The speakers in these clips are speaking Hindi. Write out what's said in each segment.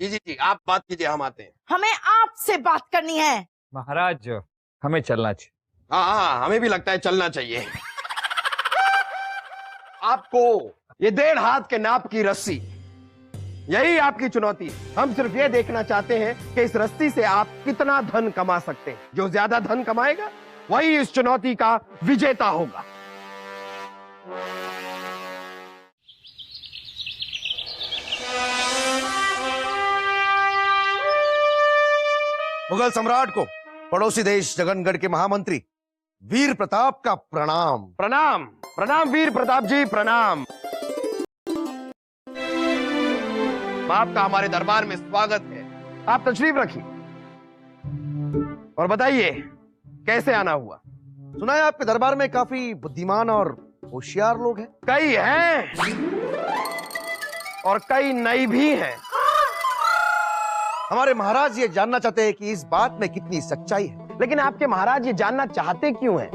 जी जी जी, आप बात कीजिए, हम आते हैं। हमें आपसे बात करनी है। महाराज हमें चलना चाहिए। हाँ हाँ, हमें भी लगता है चलना चाहिए। आपको ये 1.5 हाथ के नाप की रस्सी, यही आपकी चुनौती है। हम सिर्फ ये देखना चाहते हैं कि इस रस्सी से आप कितना धन कमा सकते हैं। जो ज्यादा धन कमाएगा वही इस चुनौती का विजेता होगा। मुगल सम्राट को पड़ोसी देश जगनगढ़ के महामंत्री वीर प्रताप का प्रणाम। प्रणाम प्रणाम वीर प्रताप जी, प्रणाम। आपका हमारे दरबार में स्वागत है। आप तशरीफ रखिए और बताइए कैसे आना हुआ। सुना है आपके दरबार में काफी बुद्धिमान और होशियार लोग हैं। कई हैं और कई नई भी हैं। हमारे महाराज ये जानना चाहते हैं कि इस बात में कितनी सच्चाई है। लेकिन आपके महाराज ये जानना चाहते क्यों हैं?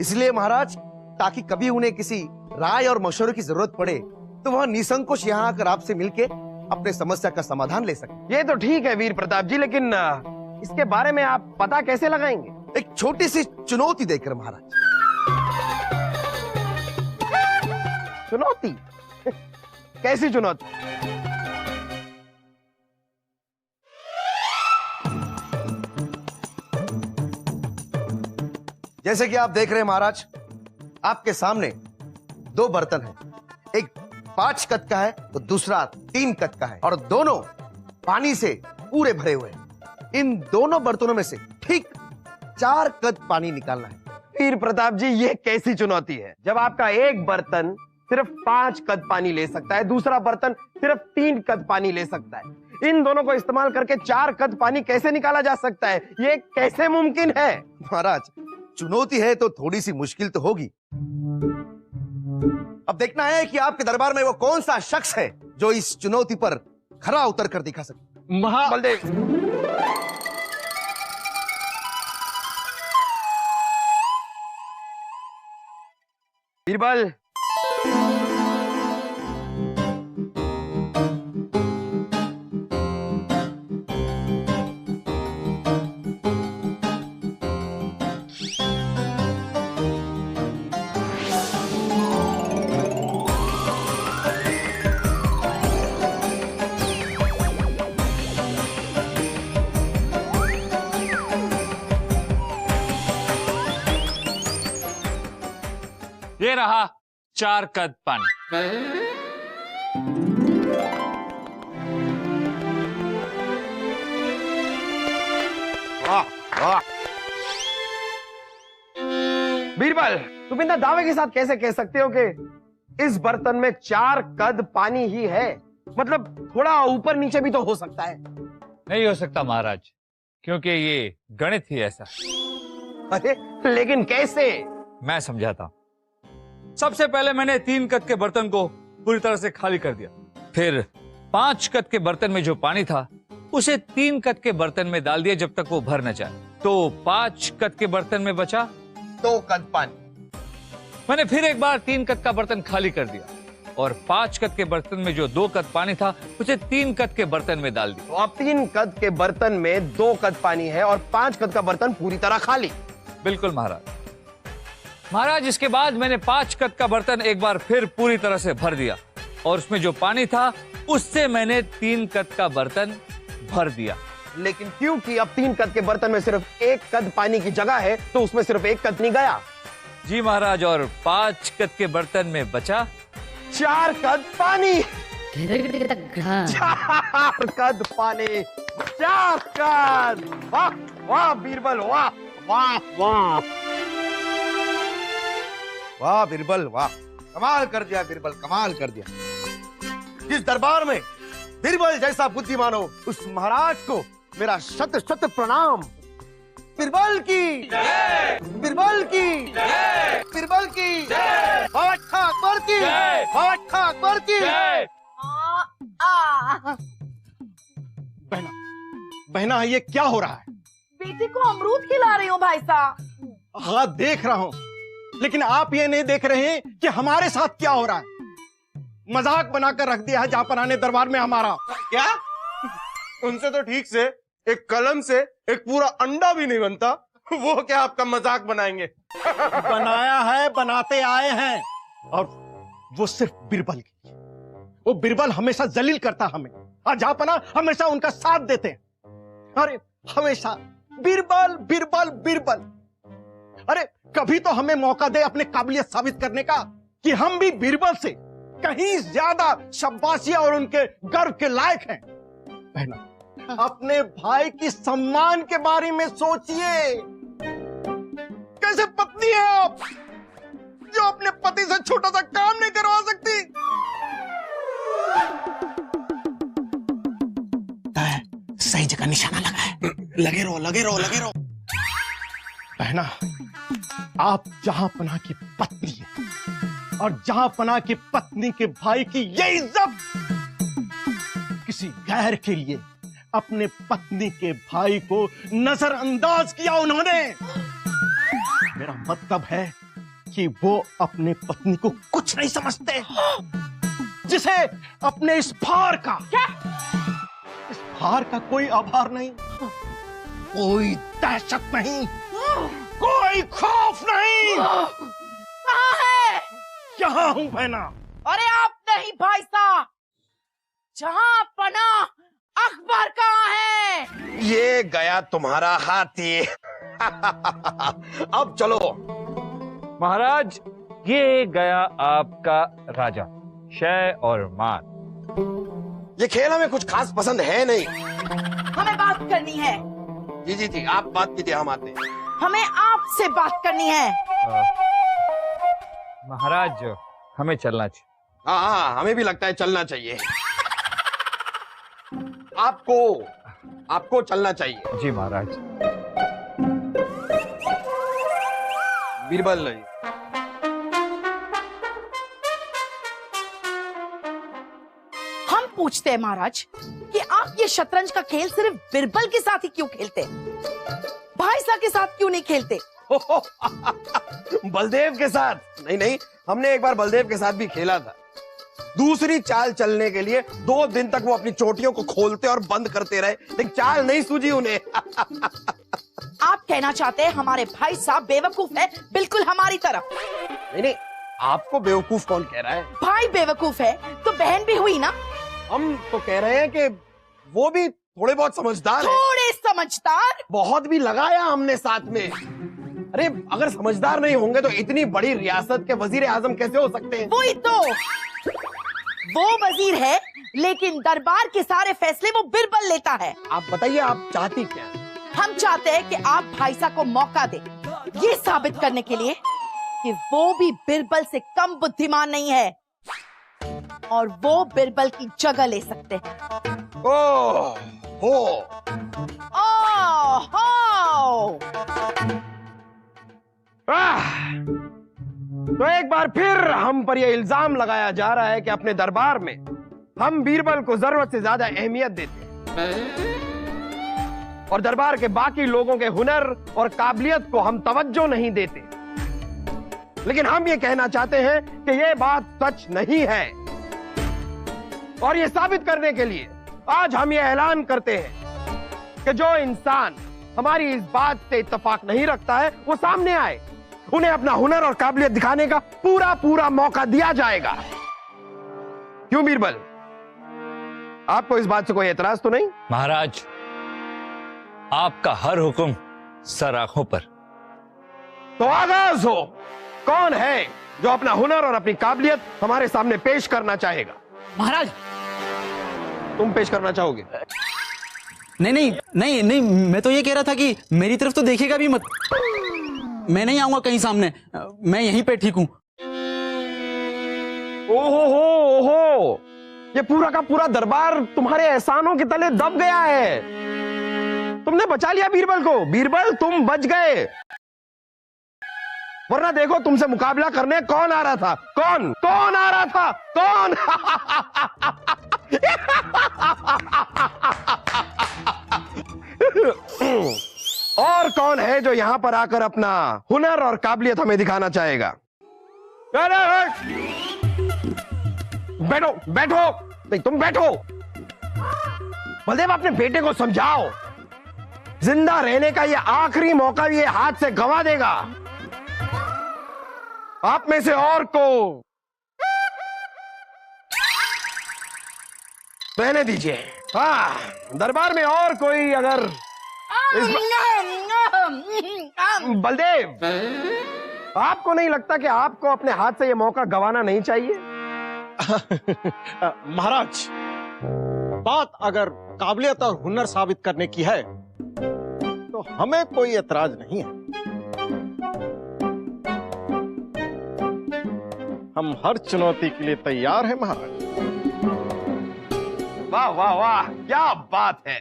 इसलिए महाराज, ताकि कभी उन्हें किसी राय और मशवरे की जरूरत पड़े तो वह निसंकोच यहाँ आकर आपसे मिलके अपने समस्या का समाधान ले सके। ये तो ठीक है वीर प्रताप जी, लेकिन इसके बारे में आप पता कैसे लगाएंगे? एक छोटी सी चुनौती देकर महाराज। चुनौती? कैसी चुनौती? जैसे कि आप देख रहे हैं महाराज, आपके सामने 2 बर्तन हैं। एक 5 कद का है तो दूसरा 3 कद का है, और दोनों पानी से पूरे भरे हुए हैं। इन दोनों बर्तनों में से ठीक 4 कद पानी निकालना है। वीर प्रताप जी, ये कैसी चुनौती है जब आपका एक बर्तन सिर्फ 5 कद पानी ले सकता है, दूसरा बर्तन सिर्फ 3 कद पानी ले सकता है। इन दोनों को इस्तेमाल करके 4 कद पानी कैसे निकाला जा सकता है? ये कैसे मुमकिन है? महाराज, चुनौती है तो थोड़ी सी मुश्किल तो होगी। अब देखना है कि आपके दरबार में वो कौन सा शख्स है जो इस चुनौती पर खरा उतर कर दिखा सके। बलदेव, बीरबल, ये रहा 4 कद पानी। वाह वाह। बीरबल, तुम इतना दावे के साथ कैसे कह सकते हो कि इस बर्तन में 4 कद पानी ही है? मतलब थोड़ा ऊपर नीचे भी तो हो सकता है। नहीं हो सकता महाराज, क्योंकि ये गणित ही ऐसा। अरे लेकिन कैसे? मैं समझाता हूं। सबसे पहले मैंने 3 कद के बर्तन को पूरी तरह से खाली कर दिया। फिर 5 कद के बर्तन में जो पानी था उसे 3 कद के बर्तन में डाल दिया जब तक वो भर न जाए। तो 5 कद के बर्तन में बचा 2 कद पानी। मैंने फिर एक बार 3 कद का बर्तन खाली कर दिया और 5 कद के बर्तन में जो 2 कद पानी था उसे 3 कद के बर्तन में डाल दिया। तो अब 3 कद के बर्तन में 2 कद पानी है और 5 कद का बर्तन पूरी तरह खाली। बिल्कुल महाराज, इसके बाद मैंने 5 कद का बर्तन एक बार फिर पूरी तरह से भर दिया और उसमें जो पानी था उससे मैंने 3 कद का बर्तन भर दिया। लेकिन क्योंकि अब 3 कद के बर्तन में सिर्फ 1 कद पानी की जगह है तो उसमें सिर्फ 1 कद नहीं गया। जी महाराज, और 5 कद के बर्तन में बचा 4 कद पानी। 4 कद पानी, 4 कद। वाह वाह बीरबल, वाह वाह वाह। वाह बीरबल, वाह, कमाल कर दिया बीरबल, कमाल कर दिया। जिस दरबार में बीरबल जैसा बुद्धिमान हो उस महाराज को मेरा शत शत प्रणाम। बीरबल की जय, बीरबल की जय, बीरबल की जय, बादशाह अकबर की जय, बादशाह अकबर की जय। बहना, बहना, ये क्या हो रहा है? बेटी को अमरूद खिला रही हूँ भाई साहब। हाँ देख रहा हूँ, लेकिन आप ये नहीं देख रहे हैं कि हमारे साथ क्या हो रहा है। मजाक बनाकर रख दिया है जहां पर आने दरबार में हमारा। क्या उनसे तो ठीक से एक कलम से एक पूरा अंडा भी नहीं बनता, वो क्या आपका मजाक बनाएंगे? बनाया है, बनाते आए हैं, और वो सिर्फ बीरबल के लिए। वो बीरबल हमेशा जलील करता हमें, और जहापना हमेशा उनका साथ देते हैं। अरे हमेशा बीरबल बीरबल बीरबल। अरे कभी तो हमें मौका दे अपने काबिलियत साबित करने का कि हम भी बीरबल से कहीं ज्यादा शाबाशी और उनके गर्व के लायक हैं। बहना, अपने भाई की सम्मान के बारे में सोचिए। कैसे पत्नी है आप जो अपने पति से छोटा सा काम नहीं करवा सकती? सही जगह निशाना लगा है। लगे रहो लगे रहो लगे रहो। बहना, आप जहां पनाह की पत्नी है, और जहां पनाह की पत्नी के भाई की ये इज्जत किसी गैर के लिए अपने पत्नी के भाई को नजरअंदाज किया उन्होंने। मेरा मतलब है कि वो अपने पत्नी को कुछ नहीं समझते, जिसे अपने इस भार का इस भार का कोई आभार नहीं, कोई दहशत नहीं, कोई खौफ नहीं। कहाँ है? यहाँ हूं बहना। अरे आप नहीं भाई साहब, जहां पना अकबर कहाँ है? ये गया तुम्हारा हाथी। अब चलो। महाराज, ये गया आपका राजा, शय और मान। ये खेल हमें कुछ खास पसंद है नहीं। हमें बात करनी है। जी जी जी, आप बात कीजिए, हम आते हैं। हमें आपसे बात करनी है। महाराज, हमें चलना चाहिए। हाँ हाँ, हमें भी लगता है चलना चाहिए। आपको चलना चाहिए। जी महाराज। बीरबल, हम पूछते हैं महाराज कि आप ये शतरंज का खेल सिर्फ बीरबल के साथ ही क्यों खेलते हैं? भाई साहब के साथ क्यों नहीं खेलते? बलदेव के साथ? नहीं नहीं, हमने एक बार बलदेव के साथ भी खेला था। दूसरी चाल चलने के लिए 2 दिन तक वो अपनी चोटियों को खोलते और बंद करते रहे, लेकिन चाल नहीं सूझी उन्हें। आप कहना चाहते हैं हमारे भाई साहब बेवकूफ है, बिल्कुल हमारी तरफ? नहीं नहीं, आपको बेवकूफ कौन कह रहा है? भाई बेवकूफ है तो बहन भी हुई ना। हम तो कह रहे हैं कि वो भी थोड़े बहुत समझदार है। थोड़े समझदार? बहुत भी लगाया हमने साथ में। अरे अगर समझदार नहीं होंगे तो इतनी बड़ी रियासत के वजीर आजम कैसे हो सकते हैं? वही तो, वो वजीर है लेकिन दरबार के सारे फैसले वो बीरबल लेता है। आप बताइए, आप चाहती क्या हैं? हम चाहते हैं कि आप भाई साहब को मौका दें, ये साबित करने के लिए कि वो भी बीरबल से कम बुद्धिमान नहीं है और वो बीरबल की जगह ले सकते हैं। ओह हो, ओहो! तो एक बार फिर हम पर यह इल्जाम लगाया जा रहा है कि अपने दरबार में हम बीरबल को जरूरत से ज्यादा अहमियत देते हैं और दरबार के बाकी लोगों के हुनर और काबिलियत को हम तवज्जो नहीं देते। लेकिन हम ये कहना चाहते हैं कि यह बात सच नहीं है, और ये साबित करने के लिए आज हम ये ऐलान करते हैं कि जो इंसान हमारी इस बात से इत्तेफाक नहीं रखता है वो सामने आए, उन्हें अपना हुनर और काबिलियत दिखाने का पूरा मौका दिया जाएगा। क्यों बीरबल, आपको इस बात से कोई एतराज तो नहीं? महाराज, आपका हर हुक्म सर आंखों पर। तो आगाज हो। कौन है जो अपना हुनर और अपनी काबिलियत हमारे सामने पेश करना चाहेगा? महाराज, तुम पेश करना चाहोगे? नहीं नहीं नहीं नहीं, मैं तो ये कह रहा था कि मेरी तरफ तो देखेगा भी मत। मैं नहीं आऊंगा कहीं सामने, मैं यहीं पे ठीक हूं। ओहो, ये पूरा का पूरा दरबार तुम्हारे एहसानों के तले दब गया है। तुमने बचा लिया बीरबल को। बीरबल, तुम बच गए, वरना देखो तुमसे मुकाबला करने कौन आ रहा था। कौन आ रहा था? कौन? और कौन है जो यहां पर आकर अपना हुनर और काबिलियत हमें दिखाना चाहेगा? बैठो, नहीं तुम बैठो। बलदेव अपने बेटे को समझाओ, जिंदा रहने का ये आखिरी मौका ये हाथ से गंवा देगा। आप में से और को रहने दीजिए। हाँ, दरबार में और कोई अगर बलदेव, आपको नहीं लगता कि आपको अपने हाथ से ये मौका गंवाना नहीं चाहिए? महाराज, बात अगर काबिलियत और हुनर साबित करने की है तो हमें कोई एतराज नहीं है। हम हर चुनौती के लिए तैयार हैं महाराज। वाह वाह वाह, क्या बात है।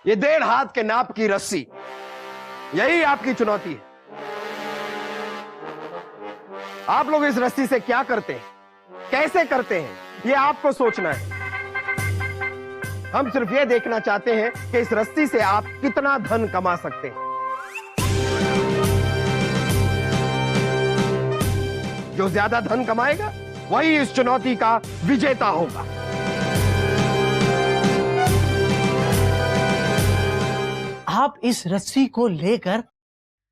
ये 1.5 हाथ के नाप की रस्सी, यही आपकी चुनौती है। आप लोग इस रस्सी से क्या करते हैं, कैसे करते हैं, ये आपको सोचना है। हम सिर्फ ये देखना चाहते हैं कि इस रस्सी से आप कितना धन कमा सकते हैं। जो ज्यादा धन कमाएगा वही इस चुनौती का विजेता होगा। आप इस रस्सी को लेकर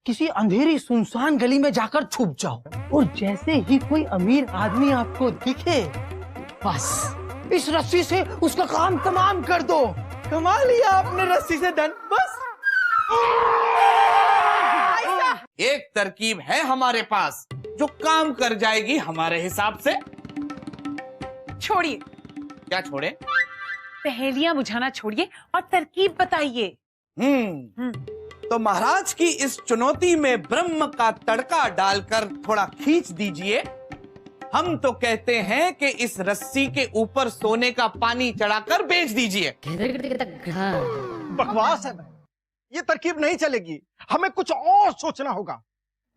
किसी अंधेरी सुनसान गली में जाकर छुप जाओ और जैसे ही कोई अमीर आदमी आपको दिखे, बस इस रस्सी से उसका काम तमाम कर दो। कमा लिया आपने रस्सी से धन, बस। एक तरकीब है हमारे पास जो काम कर जाएगी हमारे हिसाब से। छोड़िए, क्या छोड़े? पहेलियां बुझाना छोड़िए और तरकीब बताइए। तो महाराज की इस चुनौती में ब्रह्म का तड़का डालकर थोड़ा खींच दीजिए। हम तो कहते हैं कि इस रस्सी के ऊपर सोने का पानी चढ़ाकर बेच दीजिए। बकवास है भाई, ये तरकीब नहीं चलेगी, हमें कुछ और सोचना होगा।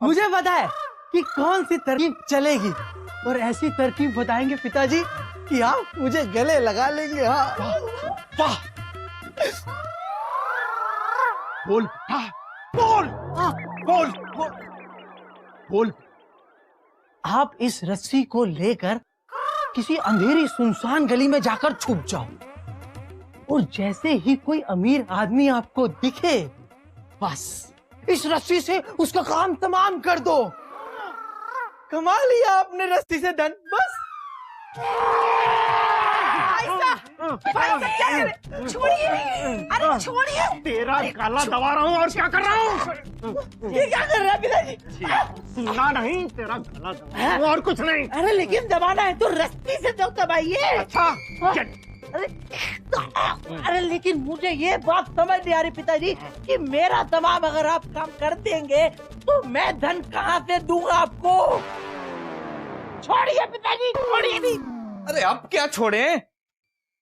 मुझे पता है कि कौन सी तरकीब चलेगी, और ऐसी तरकीब बताएंगे पिताजी कि आप मुझे गले लगा लेंगे। हाँ, वाह, बोल बोल बोल बोल बोल। आप इस रस्सी को लेकर किसी अंधेरी सुनसान गली में जाकर छुप जाओ और जैसे ही कोई अमीर आदमी आपको दिखे, बस इस रस्सी से उसका काम तमाम कर दो। कमा लिया आपने रस्सी से धन, बस। छोड़िए, अरे छोड़िए। तेरा गला दबा रहा हूँ और क्या कर रहा हूँ? ये क्या कर रहा है पिताजी? सुना नहीं, तेरा गला दबा रहा हूँ और कुछ नहीं। अरे लेकिन दबाना है तो रस्सी से तो दबाइए। अच्छा, अरे लेकिन मुझे ये बात समझ नहीं आ रही पिताजी कि मेरा तमाम अगर आप काम कर देंगे तो मैं धन कहाँ से दूंगा आपको? छोड़िए पिताजी, छोड़िए भी। अरे अब क्या छोड़े?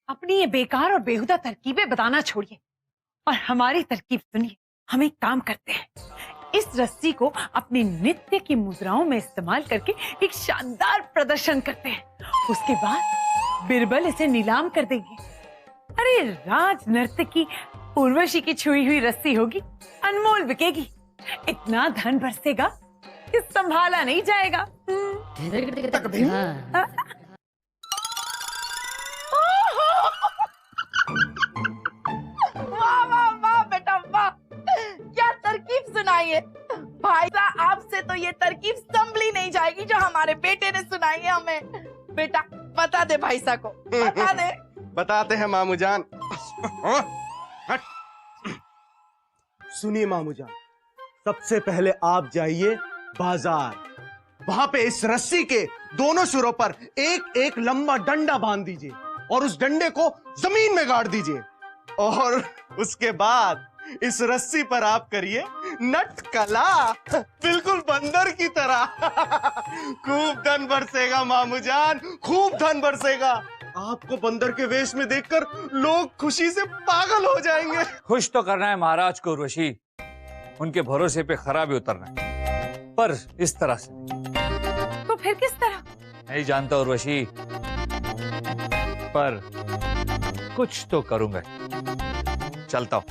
अपनी ये बेकार और बेहुदा तरकीबें बताना छोड़िए और हमारी तरकीब सुनिए। हम एक काम करते हैं, इस रस्सी को अपनी नृत्य की मुद्राओं में इस्तेमाल करके एक शानदार प्रदर्शन करते हैं। उसके बाद बिरबल इसे नीलाम कर देंगे। अरे राज नृत्य की उर्वशी की छुई हुई रस्सी होगी, अनमोल बिकेगी। इतना धन बरसेगा कि संभाला नहीं जाएगा। वाह वाह वाह बेटा वाह, क्या तरकीब सुनाई है भाई साहब। आपसे तो ये तरकीब संभली नहीं जाएगी जो हमारे बेटे ने सुनाई है हमें। बेटा बता दे भाई साहब को, बता दे। बताते हैं मामू जान। सुनिए मामू जान, सबसे पहले आप जाइए बाजार, वहां पे इस रस्सी के दोनों सिरों पर एक एक लंबा डंडा बांध दीजिए और उस डंडे को जमीन में गाड़ दीजिए और उसके बाद इस रस्सी पर आप करिए नटकला, बिल्कुल बंदर की तरह। खूब धन बरसेगा मामू जान, खूब धन बरसेगा। आपको बंदर के वेश में देखकर लोग खुशी से पागल हो जाएंगे। खुश तो करना है महाराज को उर्वशी, उनके भरोसे पे खरा भी उतरना है, पर इस तरह से तो फिर किस तरह? नहीं जानता उर्वशी, पर कुछ तो करूंगा। चलता हूं।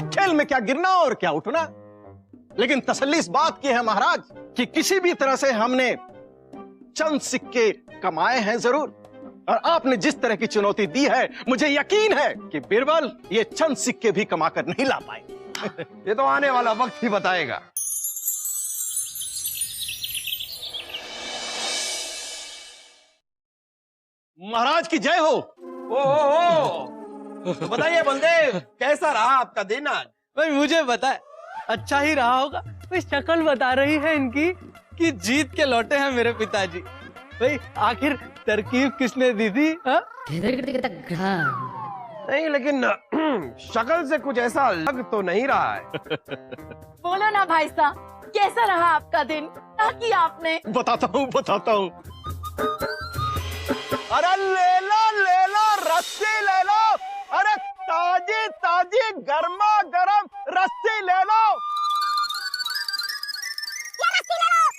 खेल में क्या गिरना और क्या उठना, लेकिन तसल्ली इस बात की है महाराज कि किसी भी तरह से हमने चंद सिक्के कमाए हैं जरूर, और आपने जिस तरह की चुनौती दी है मुझे यकीन है कि बीरबल ये चंद सिक्के भी कमाकर नहीं ला पाएंगे। ये तो आने वाला वक्त ही बताएगा। महाराज की जय हो। तो बताइए बलदेव, कैसा रहा आपका दिन आज? भाई मुझे पता है अच्छा ही रहा होगा। भाई शक्ल बता रही है इनकी कि जीत के लौटे हैं मेरे पिताजी। भाई आखिर तरकीब किसने दी थी? नहीं, लेकिन शक्ल से कुछ ऐसा लग तो नहीं रहा है। बोलो ना भाई साहब, कैसा रहा आपका दिन? क्या किया आपने? बताता हूँ। अरे ले लो रस्सी ले लो। अरे ताजी गर्मा गर्म रस्सी ले लो।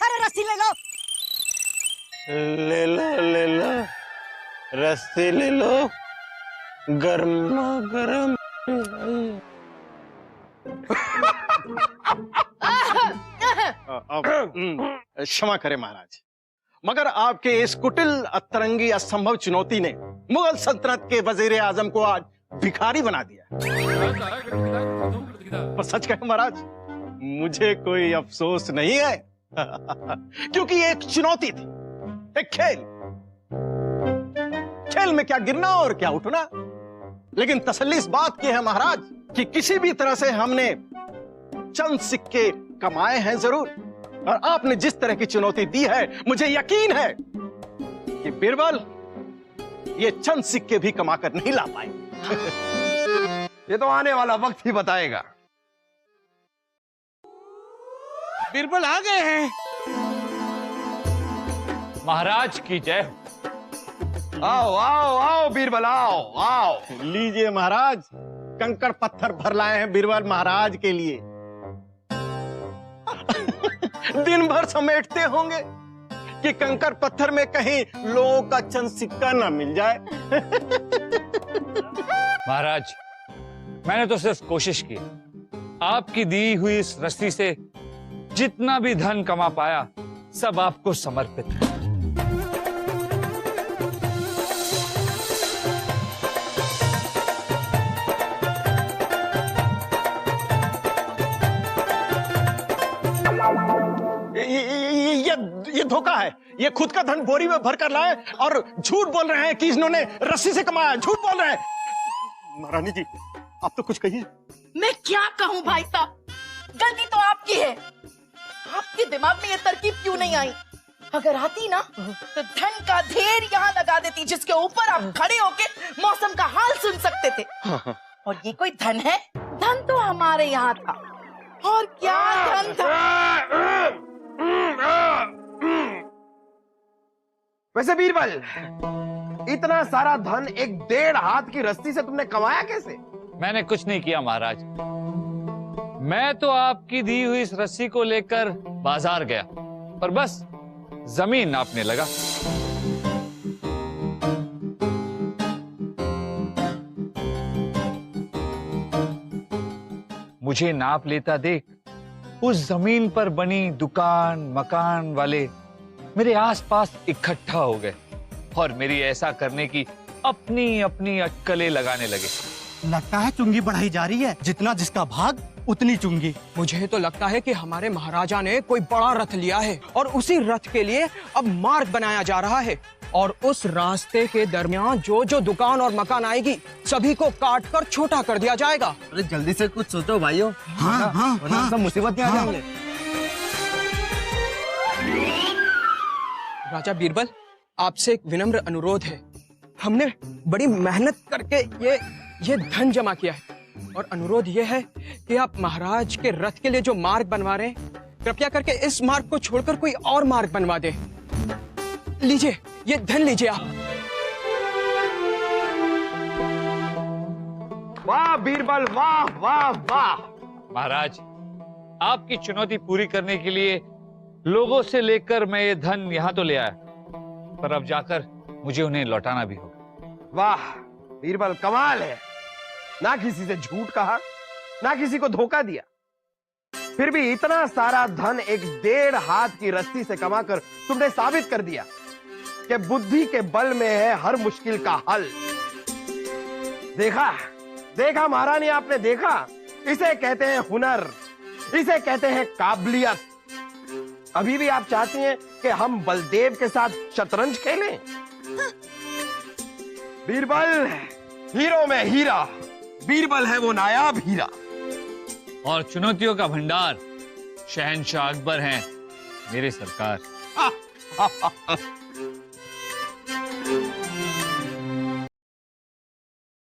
अरे रस्सी ले लो। ले लो रस्सी ले लो, गर्मा गर्म। क्षमा करें महाराज, मगर आपके इस कुटिल अतरंगी असंभव चुनौती ने मुगल सल्तनत के वजीर आजम को आज भिखारी बना दिया। पर सच कहें महाराज, मुझे कोई अफसोस नहीं है क्योंकि ये एक चुनौती थी, एक खेल में क्या गिरना और क्या उठना, लेकिन तसल्ली इस बात की है महाराज कि किसी भी तरह से हमने चंद सिक्के कमाए हैं जरूर, और आपने जिस तरह की चुनौती दी है मुझे यकीन है कि बीरबल ये चंद सिक्के भी कमाकर नहीं ला पाए। ये तो आने वाला वक्त ही बताएगा। बीरबल आ गए हैं। महाराज की जय। आओ बीरबल, आओ। लीजिए महाराज, कंकड़ पत्थर भर लाए हैं बीरबल महाराज के लिए। दिन भर समेटते होंगे कि कंकड़ पत्थर में कहीं लोगों का चंद सिक्का ना मिल जाए। महाराज, मैंने तो सिर्फ कोशिश की, आपकी दी हुई इस रस्सी से जितना भी धन कमा पाया सब आपको समर्पित है। ये धोखा है। ये खुद का धन बोरी में भर कर लाए और झूठ बोल रहे हैं कि इन्होंने रस्सी से कमाया। झूठ बोल रहे हैं। महारानी जी, आप तो कुछ कहिए। मैं क्या कहूँ भाई साहब, गलती तो आपकी है। आपके दिमाग में ये तरकीब क्यों नहीं आई? अगर आती ना तो धन का ढेर यहाँ लगा देती, जिसके ऊपर आप खड़े होके मौसम का हाल सुन सकते थे। और ये कोई धन है? धन तो हमारे यहाँ था। और क्या धन था? वैसे बीरबल, इतना सारा धन एक 1.5 हाथ की रस्सी से तुमने कमाया कैसे? मैंने कुछ नहीं किया महाराज, मैं तो आपकी दी हुई इस रस्सी को लेकर बाजार गया, पर बस जमीन नापने लगा। मुझे नाप लेता देख उस जमीन पर बनी दुकान मकान वाले मेरे आसपास इकट्ठा हो गए और मेरी ऐसा करने की अपनी अपनी अटकलें लगाने लगे। लगता है चुंगी बढ़ाई जा रही है, जितना जिसका भाग उतनी चुंगी। मुझे तो लगता है कि हमारे महाराजा ने कोई बड़ा रथ लिया है और उसी रथ के लिए अब मार्ग बनाया जा रहा है, और उस रास्ते के दरमियान जो जो दुकान और मकान आएगी सभी को काट कर छोटा कर दिया जाएगा। अरे जल्दी से कुछ सोचो भाइयों। हाँ, सब मुसीबत में आ जाएंगे। राजा बीरबल, आपसे एक विनम्र अनुरोध है। हमने बड़ी मेहनत करके ये धन जमा किया है, और अनुरोध ये है कि आप महाराज के रथ के लिए जो मार्ग बनवा रहे हैं, कृपया करके इस मार्ग को छोड़कर कोई और मार्ग बनवा दें। लीजिए, ये धन लीजिए आप। वाह बीरबल, वाह वाह वाह। महाराज, आपकी चुनौती पूरी करने के लिए लोगों से लेकर मैं ये धन यहाँ तो ले आया, पर अब जाकर मुझे उन्हें लौटाना भी होगा। वाह बीरबल, कमाल है। ना किसी से झूठ कहा, ना किसी को धोखा दिया, फिर भी इतना सारा धन एक 1.5 हाथ की रस्सी से कमाकर तुमने साबित कर दिया कि बुद्धि के बल में है हर मुश्किल का हल। देखा देखा महारानी, आपने देखा, इसे कहते हैं हुनर, इसे कहते हैं काबिलियत। अभी भी आप चाहती हैं कि हम बलदेव के साथ शतरंज खेलें? बीरबल हीरो में हीरा, बीरबल है वो नायाब हीरा। और चुनौतियों का भंडार शहंशाह अकबर हैं मेरे सरकार।